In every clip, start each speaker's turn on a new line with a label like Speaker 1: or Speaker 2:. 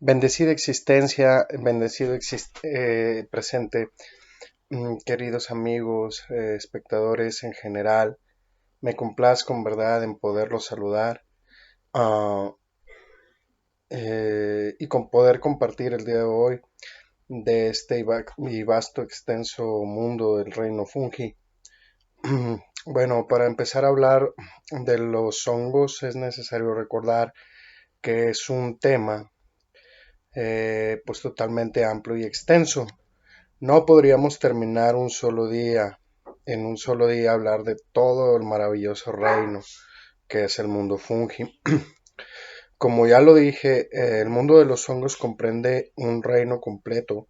Speaker 1: Bendecida existencia, presente, queridos amigos, espectadores en general. Me complazco en verdad en poderlos saludar ah, y con poder compartir el día de hoy de este y vasto extenso mundo del reino fungi. Bueno, para empezar a hablar de los hongos es necesario recordar que es un tema pues totalmente amplio y extenso. No podríamos terminar en un solo día hablar de todo el maravilloso reino que es el mundo fungi. Como ya lo dije, el mundo de los hongos comprende un reino completo,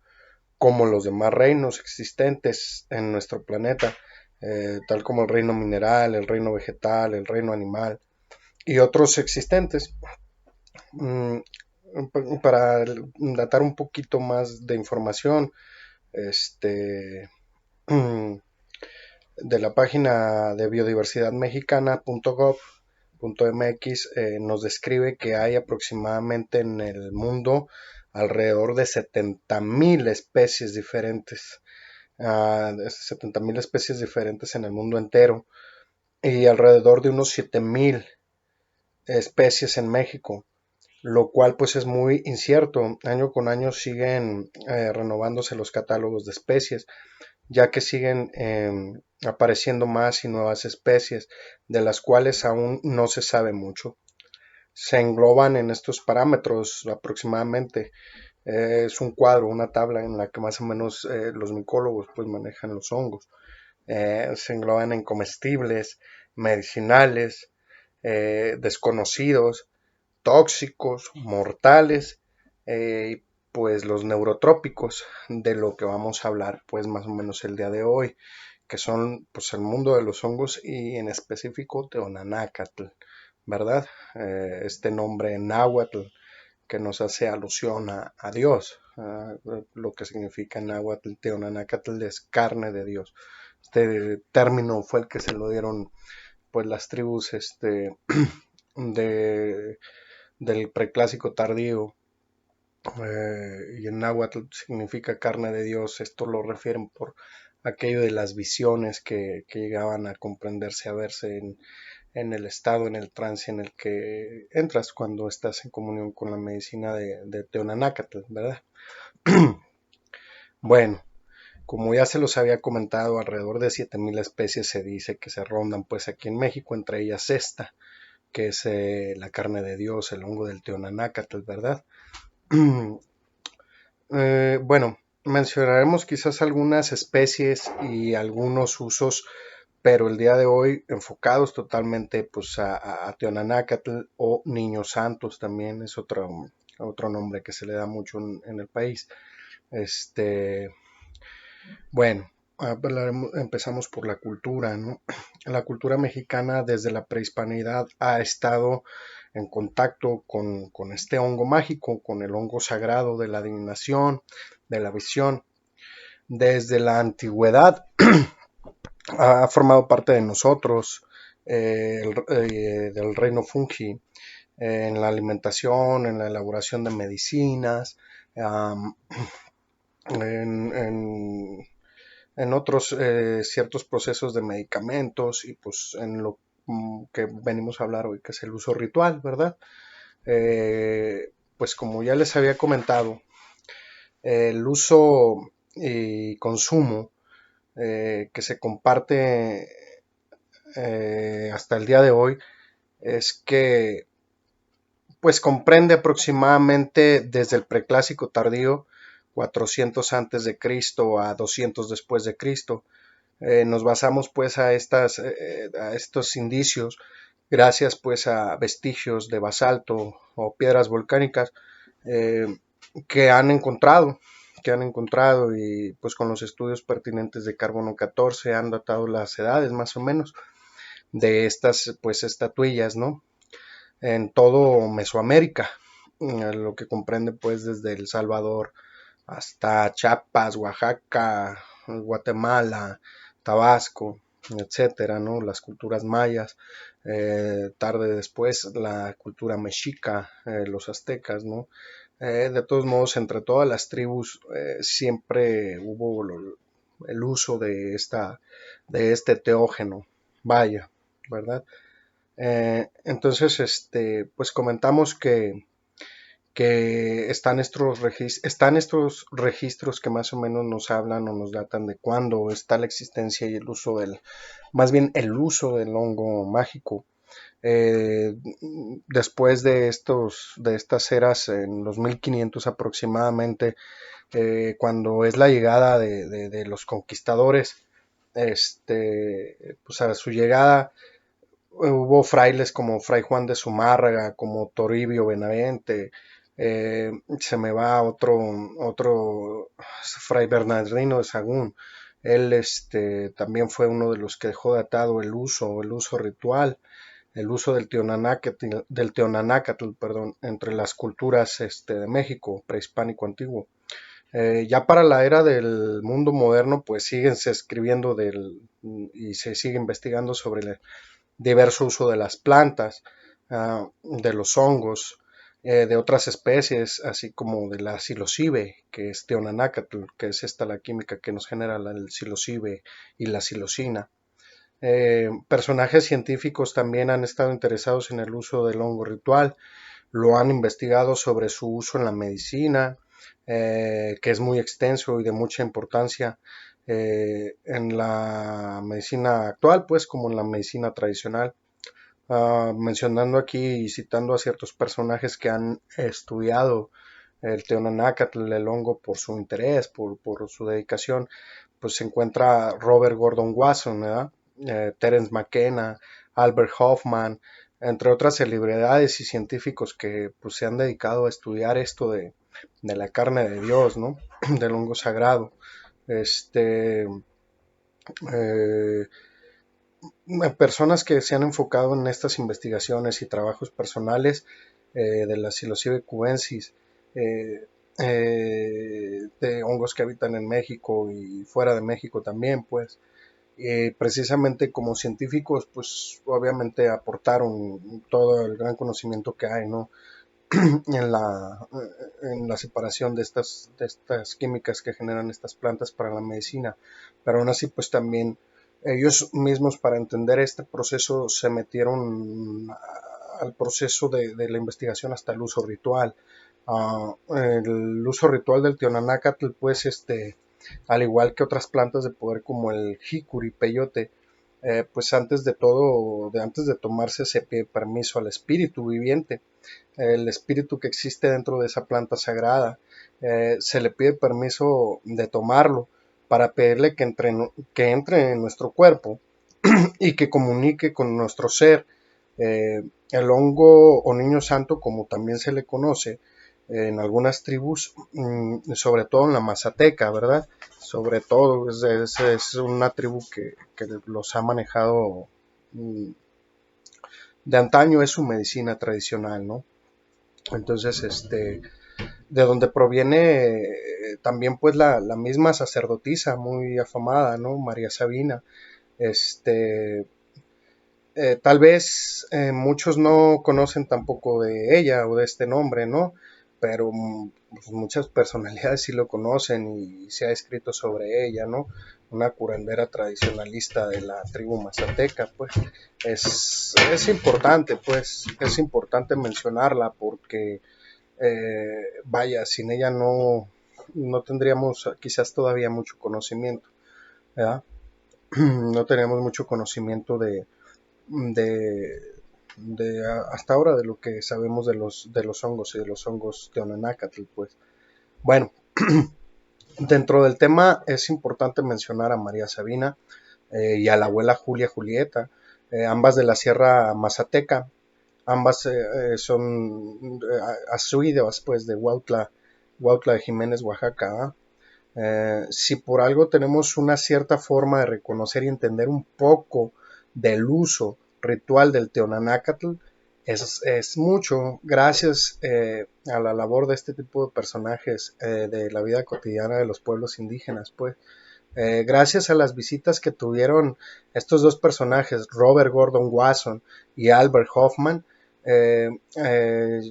Speaker 1: como los demás reinos existentes en nuestro planeta, tal como el reino mineral, el reino vegetal, el reino animal y otros existentes. Mm, para datar un poquito más de información, este, de la página de biodiversidadmexicana.gov.mx nos describe que hay aproximadamente en el mundo alrededor de 70,000 especies diferentes, 70,000 especies diferentes en el mundo entero y alrededor de unos 7,000 especies en México, lo cual pues es muy incierto. Año con año siguen renovándose los catálogos de especies, ya que siguen apareciendo más y nuevas especies, de las cuales aún no se sabe mucho. Se engloban en estos parámetros aproximadamente. Es un cuadro, una tabla en la que más o menos los micólogos pues manejan los hongos. Se engloban en comestibles, medicinales, desconocidos, tóxicos, mortales, y pues los neurotrópicos, de lo que vamos a hablar pues más o menos el día de hoy, que son pues el mundo de los hongos y en específico Teonanácatl, ¿verdad? Este nombre náhuatl que nos hace alusión a Dios, lo que significa en náhuatl Teonanácatl es carne de Dios. Este término fue el que se lo dieron pues las tribus de, del preclásico tardío, y en náhuatl significa carne de Dios. Esto lo refieren por aquello de las visiones que llegaban a comprenderse, a verse en el estado, en el trance en el que entras cuando estás en comunión con la medicina de Teonanácatl, ¿verdad? Bueno, como ya se los había comentado, alrededor de 7,000 especies se dice que se rondan pues aquí en México, entre ellas esta, que es la carne de Dios, el hongo del Teonanácatl, ¿verdad? Bueno, mencionaremos quizás algunas especies y algunos usos, pero el día de hoy enfocados totalmente pues a Teonanácatl o Niños Santos también es otro nombre que se le da mucho en el país. Este, bueno, empezamos por la cultura, ¿no? La cultura mexicana desde la prehispanidad ha estado en contacto con este hongo mágico, con el hongo sagrado de la adivinación, de la visión. Desde la antigüedad ha formado parte de nosotros, del reino fungi, en la alimentación, en la elaboración de medicinas, um, en otros ciertos procesos de medicamentos y pues en lo que venimos a hablar hoy, que es el uso ritual, ¿verdad? Pues como ya les había comentado, el uso y consumo que se comparte hasta el día de hoy es que pues comprende aproximadamente desde el preclásico tardío 400 antes de Cristo a 200 después de Cristo. Nos basamos pues a estos indicios gracias pues a vestigios de basalto o piedras volcánicas eh, que han encontrado y pues con los estudios pertinentes de carbono 14 han datado las edades más o menos de estas pues estatuillas, ¿no? En todo Mesoamérica, lo que comprende pues desde El Salvador hasta Chiapas, Oaxaca, Guatemala, Tabasco, etcétera, ¿no? Las culturas mayas, tarde después la cultura mexica, los aztecas, ¿no? De todos modos, entre todas las tribus siempre hubo el uso de este teógeno, vaya, ¿verdad? Entonces, pues comentamos que están estos registros que más o menos nos hablan o nos datan de cuándo está la existencia y el uso más bien el uso del hongo mágico. Después de estas eras, en los 1500 aproximadamente, cuando es la llegada de los conquistadores, pues a su llegada hubo frailes como Fray Juan de Zumárraga, como Toribio Benavente, se me va otro Fray Bernardino de Sagún. Él también fue uno de los que dejó datado el uso ritual, el uso del Teonanácatl, perdón, entre las culturas de México, prehispánico antiguo. Ya para la era del mundo moderno, pues siguen se escribiendo y se sigue investigando sobre el diverso uso de las plantas, de los hongos, de otras especies, así como de la psilocibe, que es Teonanácatl, que es esta la química que nos genera el psilocibe y la psilocina. Personajes científicos también han estado interesados en el uso del hongo ritual, lo han investigado sobre su uso en la medicina, que es muy extenso y de mucha importancia en la medicina actual, pues como en la medicina tradicional. Mencionando aquí y citando a ciertos personajes que han estudiado el Teonanácatl, el hongo, por su interés, por su dedicación, pues se encuentra Robert Gordon Wasson, ¿verdad? Terence McKenna, Albert Hoffman, entre otras celebridades y científicos que pues, se han dedicado a estudiar esto de la carne de Dios, ¿no? Del hongo sagrado. Eh, Personas que se han enfocado en estas investigaciones y trabajos personales de la psilocibe cubensis, de hongos que habitan en México y fuera de México también, pues, precisamente como científicos, pues obviamente aportaron todo el gran conocimiento que hay, ¿no? en la, en la separación de estas químicas que generan estas plantas para la medicina, pero aún así pues también ellos mismos para entender este proceso se metieron al proceso de la investigación hasta el uso ritual. El uso ritual del Teonanácatl pues al igual que otras plantas de poder como el jicuri, peyote, pues antes de todo, antes de tomarse se pide permiso al espíritu viviente, el espíritu que existe dentro de esa planta sagrada. Se le pide permiso de tomarlo para pedirle que entre en nuestro cuerpo y que comunique con nuestro ser. El hongo o niño santo, como también se le conoce en algunas tribus, sobre todo en la Mazateca, ¿verdad? Sobre todo, es una tribu que los ha manejado de antaño, es su medicina tradicional, ¿no? Entonces, de donde proviene también pues la misma sacerdotisa muy afamada, ¿no? María Sabina. Este, Tal vez muchos no conocen tampoco de ella o de este nombre, ¿no? Pero pues, muchas personalidades sí lo conocen y se ha escrito sobre ella, ¿no? Una curandera tradicionalista de la tribu mazateca, pues es importante, pues es importante mencionarla porque vaya, sin ella no tendríamos quizás todavía mucho conocimiento, ¿verdad? No tenemos mucho conocimiento de, hasta ahora de lo que sabemos de los hongos y de los hongos Teonanácatl, pues. Bueno, dentro del tema es importante mencionar a María Sabina y a la abuela Julia Julieta, ambas de la Sierra Mazateca, ambas son asuidas pues de Huautla de Jiménez, Oaxaca. Si por algo tenemos una cierta forma de reconocer y entender un poco del uso ritual del Teonanácatl, es mucho gracias a la labor de este tipo de personajes de la vida cotidiana de los pueblos indígenas, pues. Gracias a las visitas que tuvieron estos dos personajes, Robert Gordon Wasson y Albert Hoffman, eh, eh,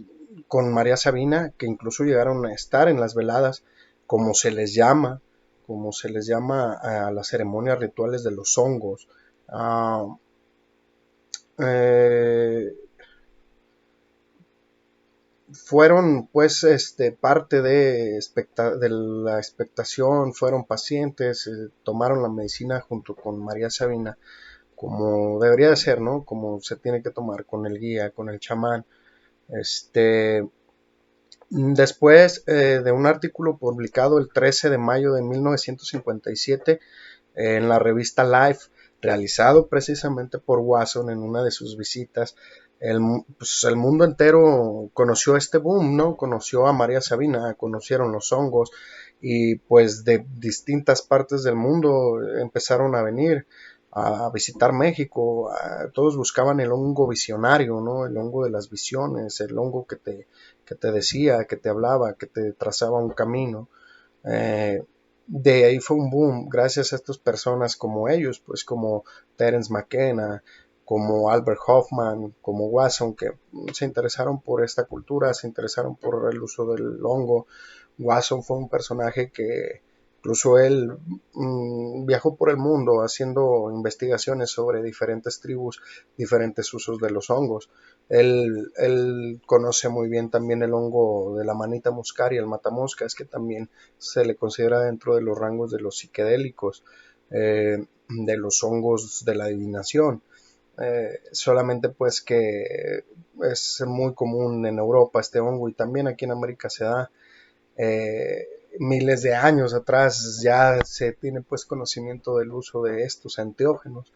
Speaker 1: con María Sabina, que incluso llegaron a estar en las veladas, como se les llama, como se les llama a las ceremonias rituales de los hongos. Ah, eh, Fueron pues parte de la expectación, fueron pacientes, tomaron la medicina junto con María Sabina, como debería de ser, ¿no? Como se tiene que tomar con el guía, con el chamán. Este, Después de un artículo publicado el 13 de mayo de 1957 en la revista Life, realizado precisamente por Wasson en una de sus visitas, el mundo entero conoció este boom, ¿no? Conoció a María Sabina, conocieron los hongos y pues de distintas partes del mundo empezaron a venir a visitar México. Todos buscaban el hongo visionario, ¿no? El hongo de las visiones, el hongo que te decía, que te hablaba, que te trazaba un camino. Eh, de ahí fue un boom gracias a estas personas como ellos, pues como Terence McKenna, como Albert Hoffman, como Wasson, que se interesaron por esta cultura, se interesaron por el uso del hongo. Wasson fue un personaje que incluso él viajó por el mundo haciendo investigaciones sobre diferentes tribus, diferentes usos de los hongos. Él conoce muy bien también el hongo de la manita muscaria, el matamoscas, que también se le considera dentro de los rangos de los psicodélicos, de los hongos de la adivinación. Solamente pues que es muy común en Europa este hongo y también aquí en América se da. Miles de años atrás ya se tiene pues conocimiento del uso de estos enteógenos.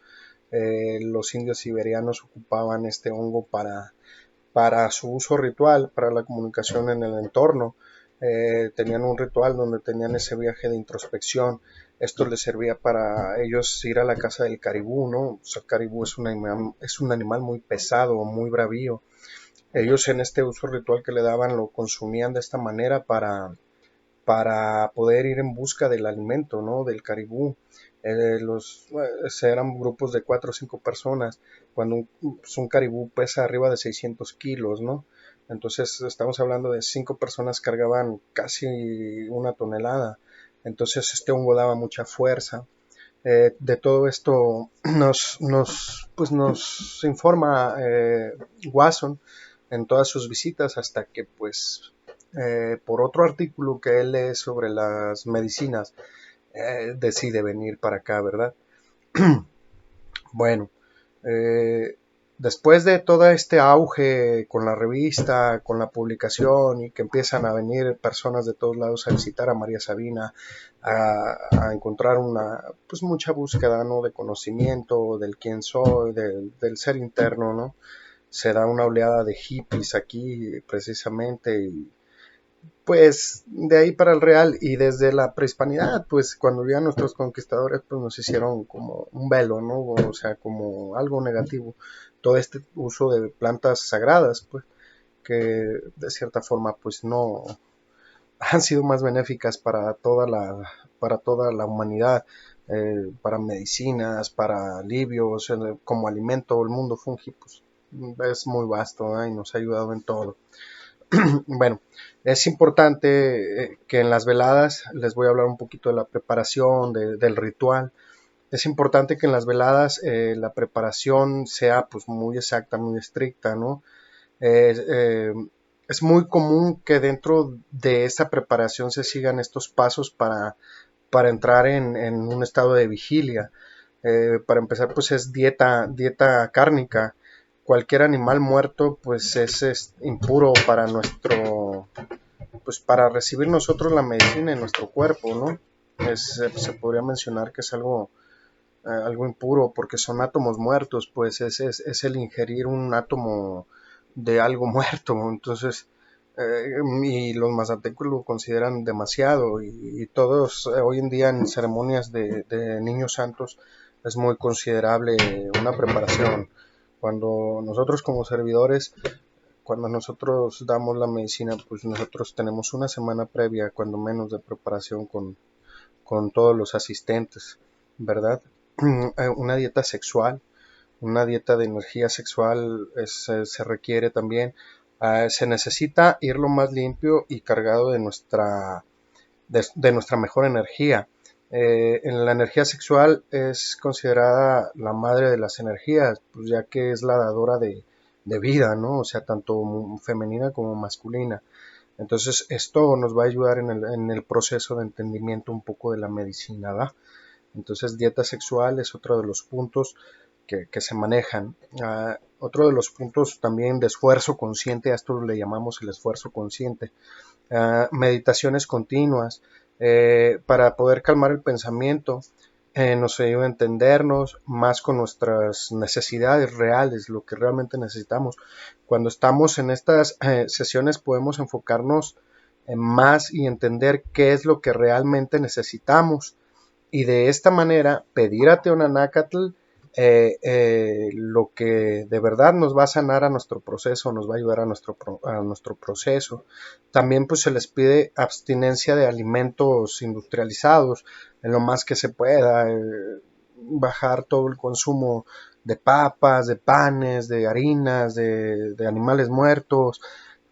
Speaker 1: Los indios siberianos ocupaban este hongo para su uso ritual, para la comunicación en el entorno. Tenían un ritual donde tenían ese viaje de introspección. Esto les servía para ellos ir a la casa del caribú, ¿no? O sea, el caribú es un animal muy pesado, muy bravío. Ellos en este uso ritual que le daban lo consumían de esta manera para poder ir en busca del alimento, ¿no? Del caribú. Eran grupos de 4 o 5 personas, cuando un caribú pesa arriba de 600 kilos, ¿no? Entonces estamos hablando de 5 personas cargaban casi 1 tonelada. Entonces este hongo daba mucha fuerza. De todo esto pues nos informa Wasson en todas sus visitas hasta que pues por otro artículo que él lee sobre las medicinas decide venir para acá, ¿verdad? Bueno, eh, después de todo este auge con la revista, con la publicación y que empiezan a venir personas de todos lados a visitar a María Sabina, a encontrar pues mucha búsqueda, ¿no? De conocimiento, del quién soy, del ser interno, ¿no? Se da una oleada de hippies aquí precisamente y pues de ahí para el real y desde la prehispanidad, pues cuando vivían nuestros conquistadores, pues nos hicieron como un velo, ¿no? O sea, como algo negativo. Todo este uso de plantas sagradas, pues, que de cierta forma, pues no han sido más benéficas para toda la humanidad, para medicinas, para alivios, como alimento, el mundo fungi, pues es muy vasto, ¿eh? Y nos ha ayudado en todo. Bueno, es importante que en las veladas, les voy a hablar un poquito de la preparación, del ritual. Es importante que en las veladas la preparación sea pues muy exacta, muy estricta, ¿no? Eh, eh, es muy común que dentro de esa preparación se sigan estos pasos para entrar en un estado de vigilia. Para empezar, pues es dieta cárnica. Cualquier animal muerto, pues es impuro para pues para recibir nosotros la medicina en nuestro cuerpo, ¿no? Se podría mencionar que es algo impuro porque son átomos muertos, pues es el ingerir un átomo de algo muerto, entonces y los mazatecos lo consideran demasiado y todos hoy en día en ceremonias de niños santos es muy considerable una preparación. Cuando nosotros como servidores, cuando nosotros damos la medicina, pues nosotros tenemos una semana previa, cuando menos, de preparación con todos los asistentes, ¿verdad? Una dieta sexual, una dieta de energía sexual se requiere también. Se necesita ir lo más limpio y cargado de nuestra mejor energía. En la energía sexual es considerada la madre de las energías, pues ya que es la dadora de vida, ¿no? O sea, tanto femenina como masculina. Entonces, esto nos va a ayudar en el proceso de entendimiento un poco de la medicina, ¿va? Entonces, dieta sexual es otro de los puntos que se manejan. Otro de los puntos también de esfuerzo consciente, a esto le llamamos el esfuerzo consciente. Meditaciones continuas para poder calmar el pensamiento, nos ayuda a entendernos más con nuestras necesidades reales, lo que realmente necesitamos. Cuando estamos en estas sesiones podemos enfocarnos en más y entender qué es lo que realmente necesitamos y de esta manera pedir a Teonanácatl lo que de verdad nos va a sanar a nuestro proceso, nos va a ayudar a nuestro proceso. También pues se les pide abstinencia de alimentos industrializados en lo más que se pueda, bajar todo el consumo de papas, de panes, de harinas, de animales muertos,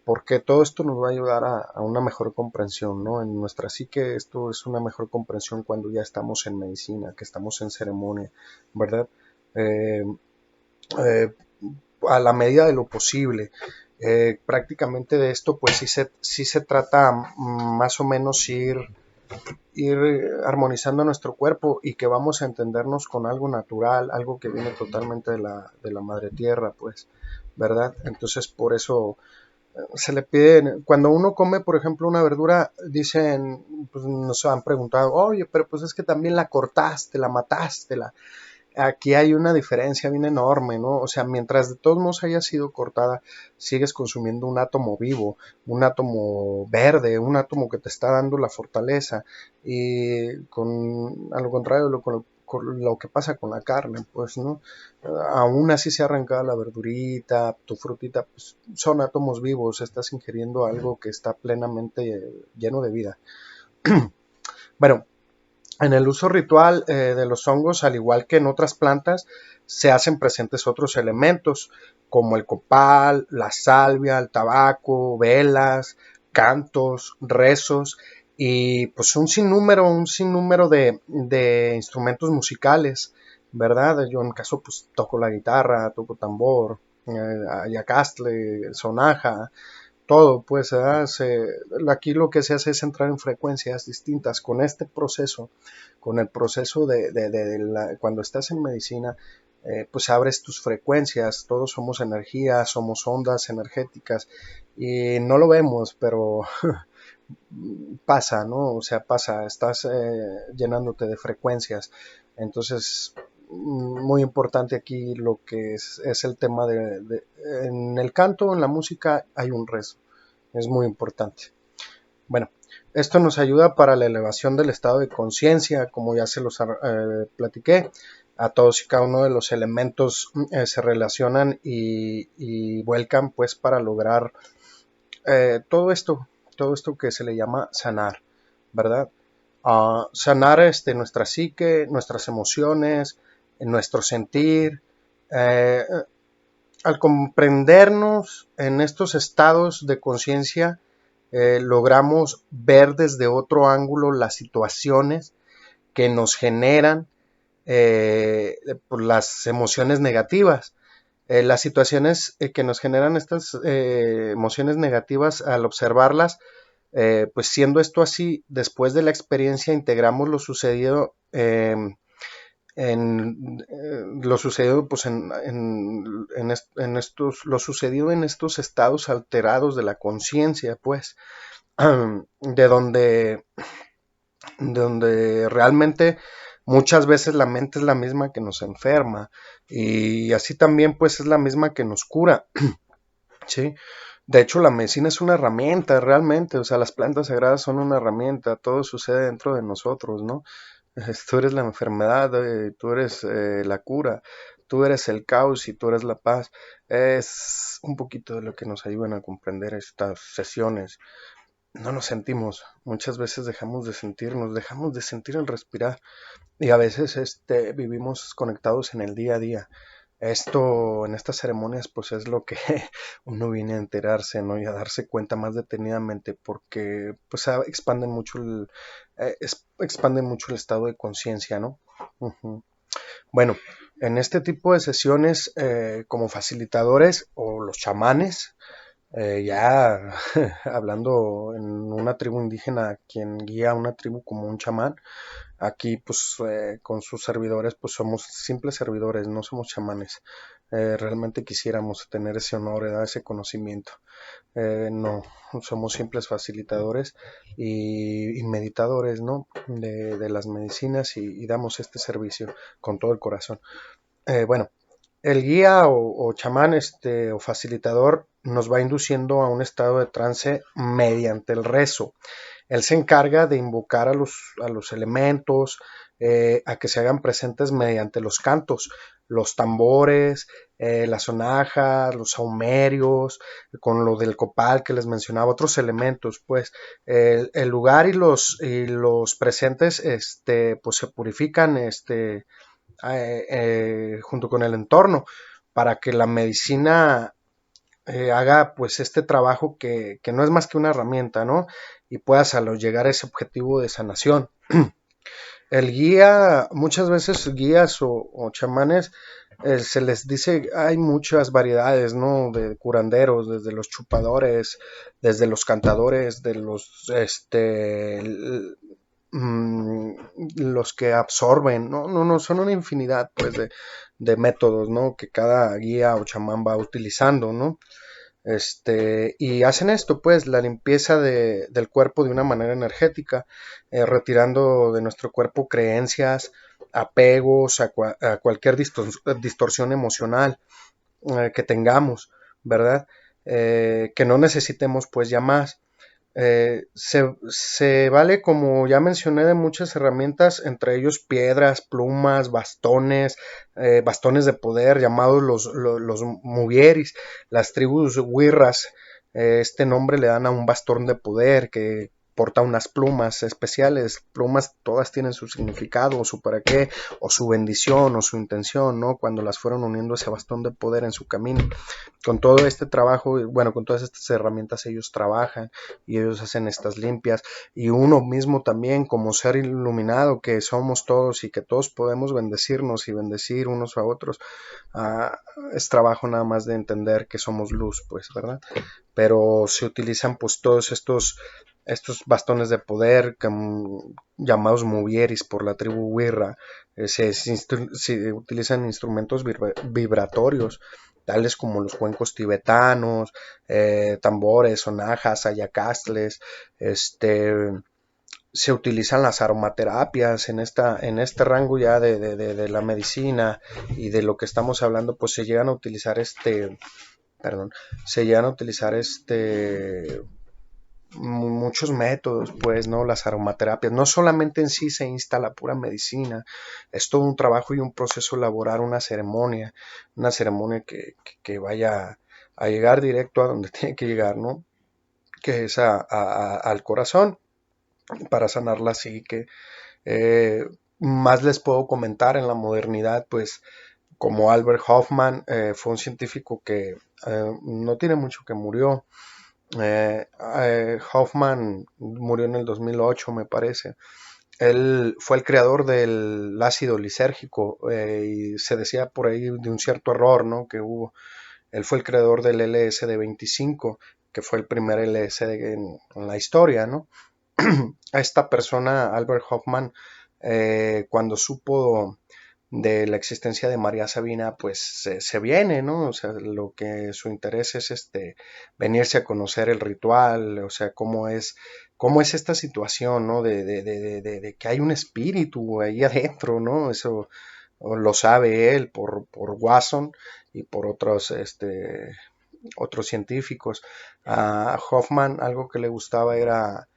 Speaker 1: porque todo esto nos va a ayudar a una mejor comprensión, ¿no? En nuestra psique esto es una mejor comprensión cuando ya estamos en medicina, que estamos en ceremonia, ¿verdad? Eh, eh, a la medida de lo posible. Prácticamente de esto pues sí se trata más o menos ir armonizando nuestro cuerpo y que vamos a entendernos con algo natural, algo que viene totalmente de la madre tierra, pues, ¿verdad? Entonces por eso se le pide, cuando uno come, por ejemplo, una verdura, dicen, pues nos han preguntado, oye, pero pues es que también la cortaste, la mataste, aquí hay una diferencia bien enorme, ¿no? O sea, mientras de todos modos haya sido cortada, sigues consumiendo un átomo vivo, un átomo verde, un átomo que te está dando la fortaleza, y a lo contrario de con lo que pasa con la carne, pues, ¿no? Aún así se arrancada la verdurita, tu frutita, pues son átomos vivos, estás ingiriendo algo que está plenamente lleno de vida. Bueno, en el uso ritual de los hongos, al igual que en otras plantas, se hacen presentes otros elementos como el copal, la salvia, el tabaco, velas, cantos, rezos y pues un sinnúmero de instrumentos musicales, ¿verdad? Yo en mi caso pues toco la guitarra, toco tambor, ayacastle, sonaja, todo, pues aquí lo que se hace es entrar en frecuencias distintas con este proceso, con el proceso cuando estás en medicina, pues abres tus frecuencias, todos somos energía, somos ondas energéticas y no lo vemos, pero pasa, ¿no? O sea, pasa, estás llenándote de frecuencias, entonces muy importante aquí lo que es el tema en el canto, en la música hay un rezo, es muy importante. Bueno, esto nos ayuda para la elevación del estado de conciencia, como ya se los platiqué. A todos y cada uno de los elementos se relacionan y vuelcan pues para lograr todo esto que se le llama sanar, ¿verdad? Sanar nuestra psique, nuestras emociones, nuestro sentir, eh, al comprendernos en estos estados de conciencia, logramos ver desde otro ángulo las situaciones que nos generan por las emociones negativas. Las situaciones que nos generan estas emociones negativas, al observarlas, pues siendo esto así, después de la experiencia integramos lo sucedido lo sucedido pues en estos lo sucedido en estos estados alterados de la conciencia, pues de donde realmente muchas veces la mente es la misma que nos enferma y así también pues es la misma que nos cura. Sí, de hecho la medicina es una herramienta realmente, o sea, las plantas sagradas son una herramienta, todo sucede dentro de nosotros, ¿no? Tú eres la enfermedad, tú eres la cura, tú eres el caos y tú eres la paz. Es un poquito de lo que nos ayudan a comprender estas sesiones. No nos sentimos, muchas veces dejamos de sentirnos, dejamos de sentir el respirar y a veces vivimos conectados en el día a día. Esto en estas ceremonias pues es lo que uno viene a enterarse, ¿no? Y a darse cuenta más detenidamente porque pues expanden mucho el estado de conciencia, ¿no? Ujú. Bueno, en este tipo de sesiones como facilitadores o los chamanes, ya hablando en una tribu indígena, quien guía a una tribu como un chamán, aquí pues con sus servidores pues somos simples servidores, no somos chamanes. Realmente quisiéramos tener ese honor, ese conocimiento. No, somos simples facilitadores y meditadores, ¿no? De las medicinas y damos este servicio con todo el corazón. Bueno, el guía o chamán o facilitador nos va induciendo a un estado de trance mediante el rezo. Él se encarga de invocar a los elementos, a que se hagan presentes mediante los cantos, los tambores, las sonajas, los saumerios, con lo del copal que les mencionaba, otros elementos, pues el lugar y los presentes pues se purifican junto con el entorno para que la medicina haga pues este trabajo que no es más que una herramienta, ¿no? Y puedas llegar a ese objetivo de sanación. El guía, muchas veces guías o chamanes, se les dice, hay muchas variedades, ¿no? De curanderos, desde los chupadores, desde los cantadores, de mm, los que absorben, no, son una infinidad, pues, de métodos, ¿no? Que cada guía o chamán va utilizando, ¿no? Y hacen esto, pues, la limpieza del cuerpo de una manera energética, retirando de nuestro cuerpo creencias, apegos a cualquier distorsión emocional que tengamos, ¿verdad? Que no necesitemos, pues, ya más. Se vale, como ya mencioné, de muchas herramientas, entre ellos piedras, plumas, bastones, bastones de poder llamados los muvieris, las tribus wirras. Este nombre le dan a un bastón de poder que porta unas plumas especiales. Plumas todas tienen su significado, o su para qué, o su bendición, o su intención, ¿no? Cuando las fueron uniendo a ese bastón de poder en su camino. Con todo este trabajo, bueno, con todas estas herramientas ellos trabajan y ellos hacen estas limpias, y uno mismo también como ser iluminado que somos todos y que todos podemos bendecirnos y bendecir unos a otros, ah, es trabajo nada más de entender que somos luz, pues, ¿verdad? Pero se utilizan pues todos estos bastones de poder llamados muvieris por la tribu Wirra. Se utilizan instrumentos vibratorios tales como los cuencos tibetanos, tambores, sonajas, ayacastles. Se utilizan las aromaterapias en este rango ya de la medicina y de lo que estamos hablando, pues se llegan a utilizar perdón, se llegan a utilizar muchos métodos, pues, ¿no? Las aromaterapias, no solamente en sí se insta la pura medicina, es todo un trabajo y un proceso elaborar una ceremonia que vaya a llegar directo a donde tiene que llegar, ¿no? Que es al corazón, para sanar la psique. Más les puedo comentar en la modernidad, pues, como Albert Hoffman, fue un científico que no tiene mucho que murió. Hoffman murió en el 2008, me parece. Él fue el creador del ácido lisérgico, y se decía por ahí de un cierto error, ¿no? Que hubo. Él fue el creador del LSD-25, que fue el primer LSD en la historia, ¿no? A esta persona, Albert Hoffman, cuando supo de la existencia de María Sabina, pues se viene, ¿no? O sea, lo que su interés es venirse a conocer el ritual, o sea, cómo es esta situación, ¿no? De que hay un espíritu ahí adentro, ¿no? Eso lo sabe él por Watson y por otros científicos. A Hoffman algo que le gustaba era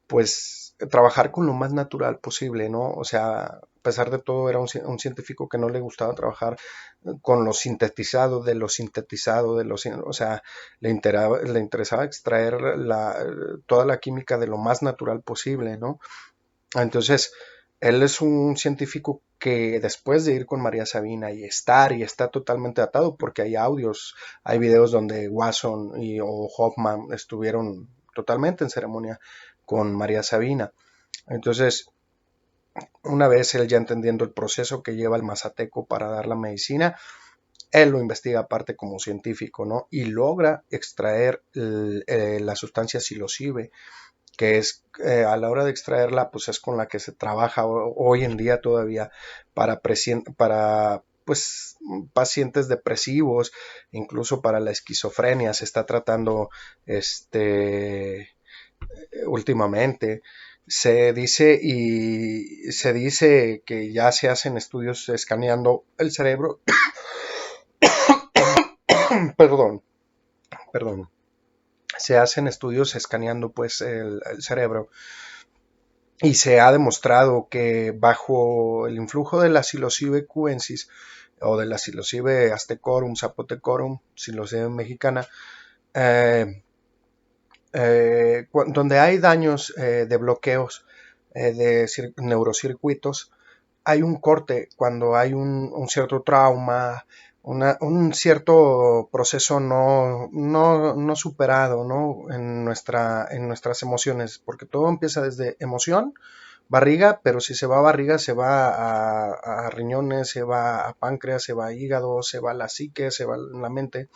Speaker 1: pues trabajar con lo más natural posible, ¿no? O sea, a pesar de todo era un científico que no le gustaba trabajar con lo sintetizado de lo sintetizado o sea, le interesaba extraer toda la química de lo más natural posible, ¿no? Entonces, Él es un científico que después de ir con María Sabina y está totalmente atado porque hay audios, hay videos donde Watson o Hoffman estuvieron totalmente en ceremonia con María Sabina. Entonces, una vez él ya entendiendo el proceso que lleva el mazateco para dar la medicina, él lo investiga aparte como científico, ¿no? Y logra extraer la sustancia psilocibe, que es a la hora de extraerla, pues es con la que se trabaja hoy en día todavía para pues pacientes depresivos, incluso para la esquizofrenia se está tratando últimamente. Se dice que ya se hacen estudios escaneando el cerebro, perdón, perdón, se hacen estudios escaneando pues el cerebro y se ha demostrado que bajo el influjo de la psilocibe cubensis o de la psilocibe aztecorum, zapotecorum, psilocibe mexicana, eh, donde hay daños de bloqueos de neurocircuitos, hay un corte cuando hay un cierto trauma, un cierto proceso no superado, ¿no? En nuestras emociones, porque todo empieza desde emoción, barriga, pero si se va a barriga, se va a riñones, se va a páncreas, se va a hígado, se va a la psique, se va a la mente.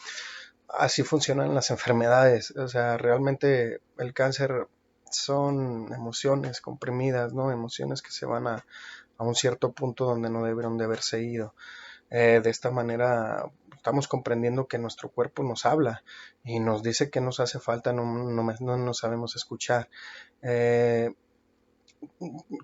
Speaker 1: Así funcionan las enfermedades. O sea, realmente el cáncer son emociones comprimidas, ¿no? Emociones que se van a un cierto punto donde no debieron de haberse ido. De esta manera estamos comprendiendo que nuestro cuerpo nos habla y nos dice que nos hace falta, no nos sabemos escuchar. Eh,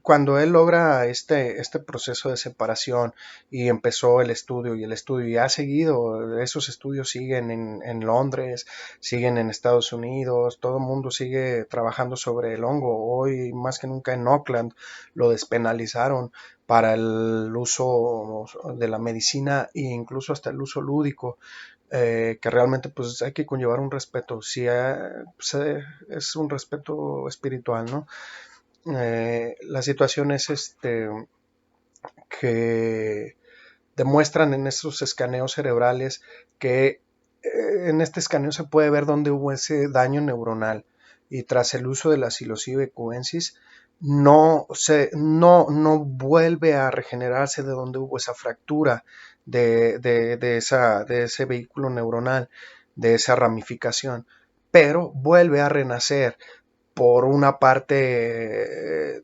Speaker 1: Cuando él logra este proceso de separación y empezó el estudio y ha seguido, esos estudios siguen en Londres, siguen en Estados Unidos, todo el mundo sigue trabajando sobre el hongo. Hoy más que nunca en Auckland lo despenalizaron para el uso de la medicina e incluso hasta el uso lúdico. Que realmente pues hay que conllevar un respeto, si pues, es un respeto espiritual, ¿no? La situación es que demuestran en estos escaneos cerebrales que en este escaneo se puede ver dónde hubo ese daño neuronal y tras el uso de la psilocibe cubensis no vuelve a regenerarse de donde hubo esa fractura de ese vehículo neuronal, de esa ramificación, pero vuelve a renacer por una parte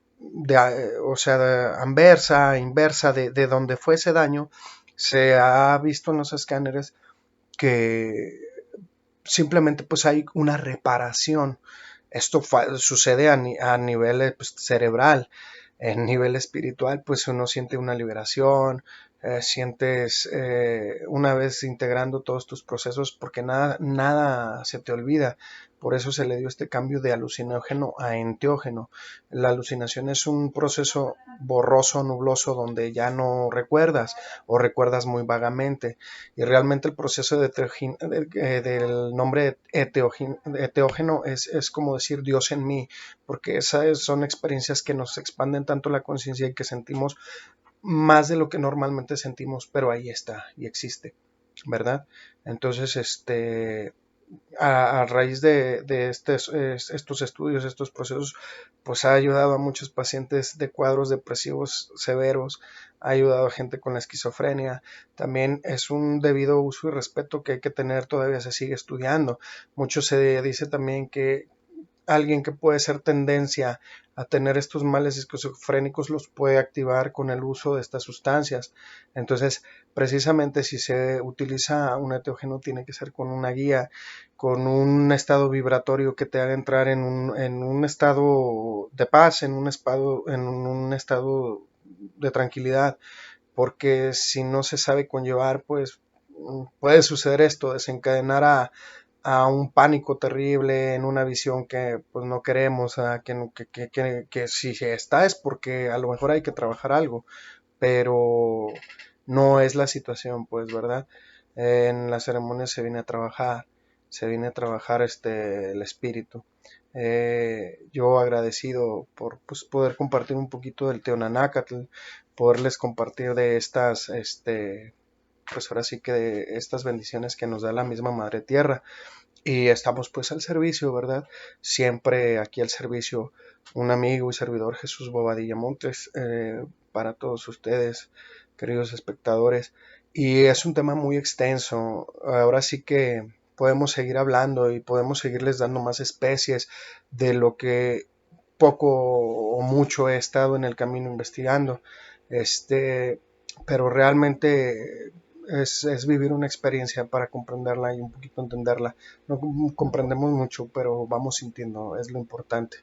Speaker 1: o sea, inversa de donde fue ese daño, se ha visto en los escáneres que simplemente pues hay una reparación. Esto sucede a nivel pues, cerebral, en nivel espiritual, pues uno siente una liberación, sientes una vez integrando todos tus procesos, porque nada se te olvida. Por eso se le dio este cambio de alucinógeno a enteógeno. La alucinación es un proceso borroso, nubloso, donde ya no recuerdas o recuerdas muy vagamente. Y realmente el proceso del nombre eteógeno es como decir Dios en mí, porque esas son experiencias que nos expanden tanto la conciencia y que sentimos más de lo que normalmente sentimos, pero ahí está y existe, ¿verdad? Entonces, a raíz de estos estudios, estos procesos, pues ha ayudado a muchos pacientes de cuadros depresivos severos, ha ayudado a gente con la esquizofrenia. También es un debido uso y respeto que hay que tener, todavía se sigue estudiando. Mucho se dice también que alguien que puede ser tendencia a tener estos males esquizofrénicos los puede activar con el uso de estas sustancias. Entonces, precisamente si se utiliza un enteógeno tiene que ser con una guía, con un estado vibratorio que te haga entrar en un estado de paz, en un estado de tranquilidad, porque si no se sabe conllevar, pues puede suceder esto, desencadenar a un pánico terrible en una visión que pues no queremos, que si está es porque a lo mejor hay que trabajar algo, pero no es la situación, pues, ¿verdad? En la ceremonia se viene a trabajar, se viene a trabajar el espíritu. Yo agradecido por pues, poder compartir un poquito del Teonanácatl, poderles compartir de estas, pues ahora sí que de estas bendiciones que nos da la misma Madre Tierra. Y estamos pues al servicio, ¿verdad? Siempre aquí al servicio, un amigo y servidor, Jesús Bobadilla Montes, para todos ustedes, queridos espectadores. Y es un tema muy extenso. Ahora sí que podemos seguir hablando y podemos seguirles dando más especies de lo que poco o mucho he estado en el camino investigando. Este, pero realmente es vivir una experiencia para comprenderla y un poquito entenderla. No comprendemos mucho, pero vamos sintiendo, es lo importante.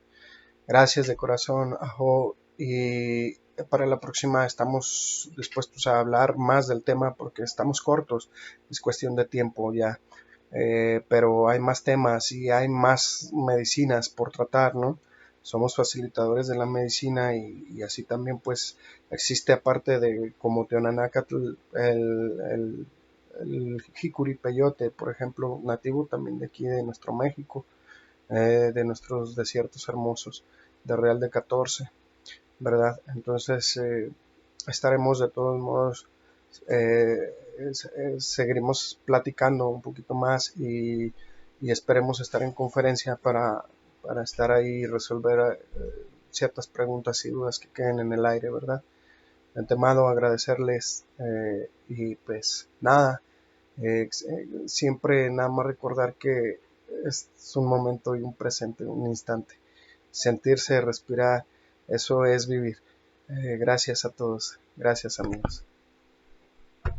Speaker 1: Gracias de corazón, Ajo, y para la próxima estamos dispuestos a hablar más del tema porque estamos cortos, es cuestión de tiempo ya. Pero hay más temas y hay más medicinas por tratar, ¿no? Somos facilitadores de la medicina y así también pues existe aparte de como Teonanácatl el jicuri peyote, por ejemplo, nativo también de aquí de nuestro México, de nuestros desiertos hermosos, de Real de 14, ¿verdad? Entonces estaremos de todos modos, seguiremos platicando un poquito más y esperemos estar en conferencia para estar ahí y resolver ciertas preguntas y dudas que queden en el aire, ¿verdad? De antemano agradecerles y pues nada, siempre nada más recordar que es un momento y un presente, un instante. Sentirse, respirar, eso es vivir. Gracias a todos. Gracias amigos.